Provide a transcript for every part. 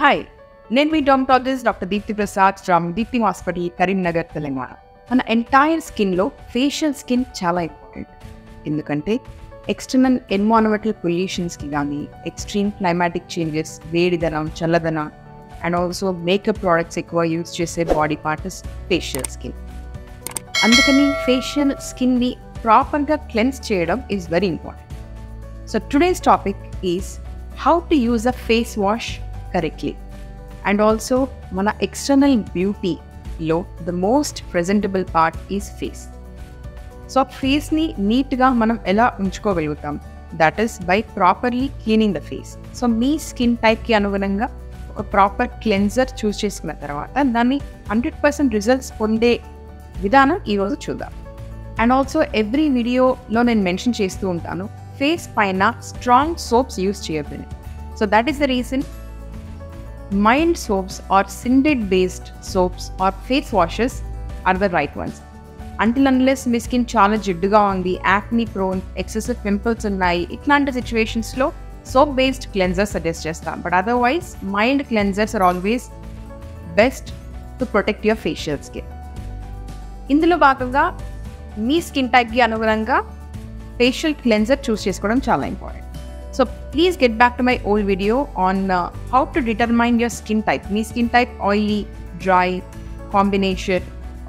Hi, నేను మీ dermatologist Dr.Deepthi Prasad from Deepthi Hospital, Karimnagar, Telangana. మన ఎంటైర్ స్కిన్లో ఫేషియల్ స్కిన్ చాలా ఇంపార్టెంట్. ఎందుకంటే ఎక్స్టర్నల్ ఎన్విరాన్మెంటల్ పొల్యూషన్స్కి కానీ ఎక్స్ట్రీమ్ క్లైమాటిక్ చేంజెస్, వేడిదనం, చల్లదనం అండ్ ఆల్సో మేకప్ ప్రోడక్ట్స్ ఎక్కువ యూజ్ చేసే body part is facial skin. అందుకని ఫేషియల్ స్కిన్ని ప్రాపర్గా క్లెన్స్ చేయడం is very important. So today's topic is how to use a face wash correctly. And also మన external బ్యూటీలో the most presentable part is face. So ఫేస్ని నీట్గా మనం ఎలా ఉంచుకోగలుగుతాం? That is by properly cleaning the face. So మీ skin టైప్కి అనుగుణంగా ఒక ప్రాపర్ క్లెన్జర్ చూస్ చేసుకున్న తర్వాత దాన్ని 100% రిజల్ట్స్ పొందే విధానం ఈరోజు చూద్దాం. అండ్ ఆల్సో ఎవ్రీ వీడియోలో నేను మెన్షన్ చేస్తూ ఉంటాను, ఫేస్ పైన స్ట్రాంగ్ సోప్స్ యూస్ చేయొద్దని. So that is the reason mild soaps or synthetic based soaps or face washes are the right ones. Until unless me skin చాలా జిడ్డుగా ఉంది, యాక్నీ ప్రోన్, ఎక్సెసివ్ పింపుల్స్ ఉన్నాయి, ఇట్లాంటి సిచ్యువేషన్స్లో సోప్ బేస్డ్ క్లెన్జర్ సజెస్ట్ చేస్తాం. But otherwise mild cleansers are always best to protect your facial skin. ఇందులో భాగంగా మీ skin టైప్కి అనుగుణంగా ఫేషియల్ క్లెన్జర్ చూస్ చేసుకోవడం చాలా important. So please get back to my old video on how to determine your skin type. Me skin type oily, dry, combination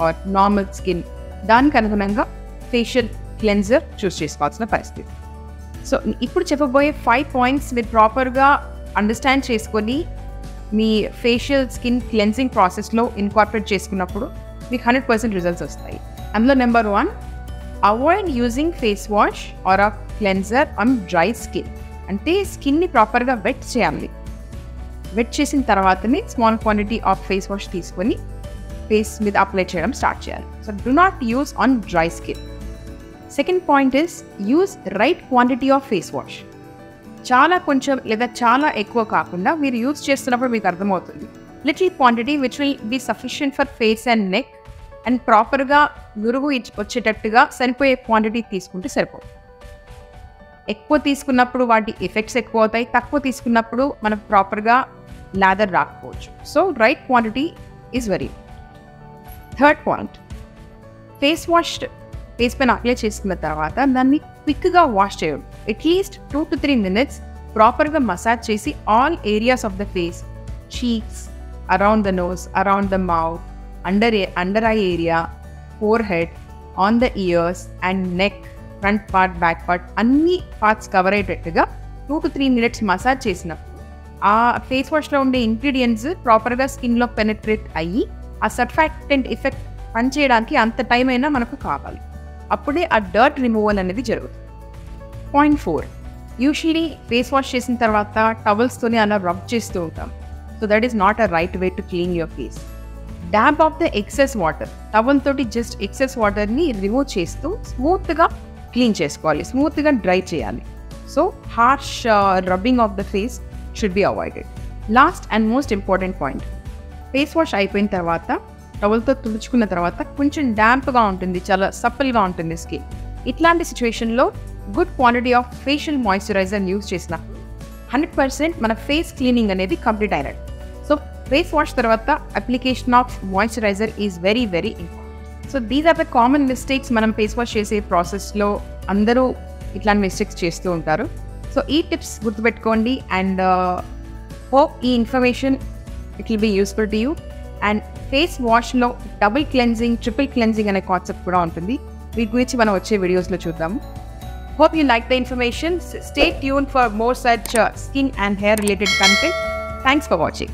or normal skin. దానికి అనుగుణంగా facial cleanser చూస్ చేసుకోవాల్సిన పరిస్థితి. సో ఇప్పుడు చెప్పబోయే 5 పాయింట్స్ మీరు ప్రాపర్గా అండర్స్టాండ్ చేసుకొని మీ ఫేషియల్ స్కిన్ క్లెన్జింగ్ ప్రాసెస్లో ఇన్కార్పొరేట్ చేసుకున్నప్పుడు మీకు 100% రిజల్ట్స్ వస్తాయి. అందులో number 1, avoid using face wash or a cleanser on dry skin. అంటే స్కిన్ని ప్రాపర్గా వెట్ చేయాలి. వెట్ చేసిన తర్వాతనే small quantity of face wash తీసుకొని ఫేస్ మీద అప్లై చేయడం స్టార్ట్ చేయాలి. So do not use on dry skin. Second point is use right quantity of face wash. చాలా కొంచెం లేదా చాలా ఎక్కువ కాకుండా మీరు యూజ్ చేస్తున్నప్పుడు మీకు అర్థమవుతుంది. Little quantity which will be sufficient for face and neck and ప్రాపర్గా నురుగు వచ్చేటట్టుగా సరిపోయే క్వాంటిటీ తీసుకుంటే సరిపోతుంది. ఎక్కువ తీసుకున్నప్పుడు వాటి ఎఫెక్ట్స్ ఎక్కువ అవుతాయి, తక్కువ తీసుకున్నప్పుడు మనకు ప్రాపర్గా లాదర్ రాకపోవచ్చు. So right quantity is very. Third point, face wash face పైన అప్లై చేసుకున్న తర్వాత దాన్ని క్విక్గా వాష్ చేయడం. అట్లీస్ట్ 2 to 3 minutes ప్రాపర్గా మసాజ్ చేసి all areas of the face, cheeks, around the nose, around the mouth, under eye area, forehead, on the ears and neck, front part, back part అన్ని parts cover అయ్యేటట్టుగా 2 to 3 minutes massage చేసినప్పుడు ఆ face వాష్లో ఉండే ingredients ప్రాపర్గా స్కిన్లో penetrate అయ్యి ఆ surfactant effect పనిచేయడానికి అంత టైం అయినా మనకు కావాలి. అప్పుడే ఆ డర్ట్ రిమూవల్ అనేది జరుగుతుంది. పాయింట్ 4, యూజువలీ ఫేస్ వాష్ చేసిన తర్వాత టవల్స్తోనే అలా రబ్ చేస్తూ ఉంటాం. So that is not a right way to clean your face. Dub of the excess water, towel తోటి జస్ట్ ఎక్సెస్ వాటర్ని రిమూవ్ చేస్తూ స్మూత్గా క్లీన్ చేసుకోవాలి, స్మూత్గా డ్రై చేయాలి. So harsh rubbing of the face should be avoided. Last and most important point, face wash అయిపోయిన తర్వాత టవల్తో తుడుచుకున్న తర్వాత కొంచెం డాంప్గా ఉంటుంది, చాలా సప్పల్గా ఉంటుంది స్కిన్. ఇట్లాంటి సిచ్యువేషన్లో good quantity of facial moisturiser use చేసినప్పుడు 100% మన ఫేస్ క్లీనింగ్ అనేది కంప్లీట్ అయినట్టు. సో ఫేస్ వాష్ తర్వాత application of moisturiser is very very important. So these are the common mistakes మనం ఫేస్ వాష్ చేసే ప్రాసెస్లో అందరూ ఇట్లాంటి మిస్టేక్స్ చేస్తూ ఉంటారు. సో ఈ టిప్స్ గుర్తుపెట్టుకోండి అండ్ హోప్ ఈ information it will be useful to you. And face వాష్లో డబుల్ క్లెన్జింగ్, ట్రిపుల్ క్లెన్జింగ్ అనే కాన్సెప్ట్ కూడా ఉంటుంది. వీటి గురించి మనం వచ్చే వీడియోస్లో చూద్దాము. Hope you like the information. Stay tuned for more such skin and hair related content. Thanks for watching.